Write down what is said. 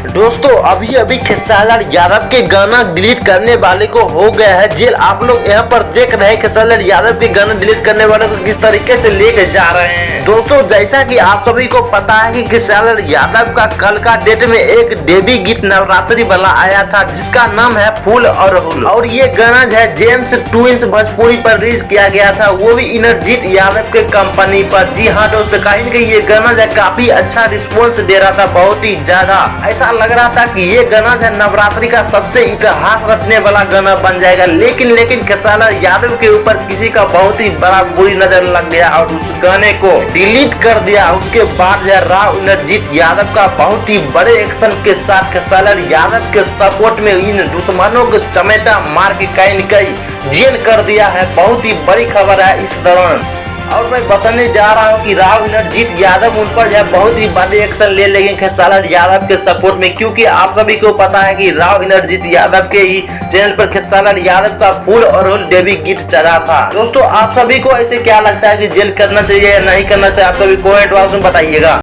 दोस्तों अभी अभी खेसारी यादव के गाना डिलीट करने वाले को हो गया है जेल। आप लोग यहाँ पर देख रहे हैं खेसारी यादव के गाना डिलीट करने वाले को किस तरीके से लेके जा रहे हैं। दोस्तों जैसा कि आप सभी को पता है कि खेसारी यादव का कल का डेट में एक देवी गीत नवरात्रि वाला आया था जिसका नाम है फूल और हुल, और ये गाना जो है जेम्स ट्विंस भोजपुरी पर रिलीज किया गया था, वो भी इंद्रजीत यादव के कंपनी पर। जी हाँ दोस्तों, कहीं न कहीं ये गाना जो काफी अच्छा रिस्पॉन्स दे रहा था, बहुत ही ज्यादा ऐसा लग रहा था कि ये गाना जो नवरात्रि का सबसे इतिहास रचने वाला गाना बन जाएगा। लेकिन खेसारी यादव के ऊपर किसी का बहुत ही बड़ा बुरी नजर लग गया और उस गाने को डिलीट कर दिया। उसके बाद राव इंद्रजीत यादव का बहुत ही बड़े एक्शन के साथ खेसारी यादव के सपोर्ट में इन दुश्मनों को चमेटा मार के कहीं न कहीं जेल कर दिया है। बहुत ही बड़ी खबर है इस दौरान, और मैं बताने जा रहा हूँ कि राव इंद्रजीत यादव उन पर जो है बहुत ही बड़े एक्शन ले लेंगे खेसारी यादव के सपोर्ट में, क्योंकि आप सभी को पता है कि राव इंद्रजीत यादव के ही चैनल पर खेसारी यादव का फूल और हुल डेब्यू गीत चला था। दोस्तों आप सभी को ऐसे क्या लगता है कि जेल करना चाहिए या नहीं करना चाहिए, आप सभी कमेंट बॉक्स में बताइएगा।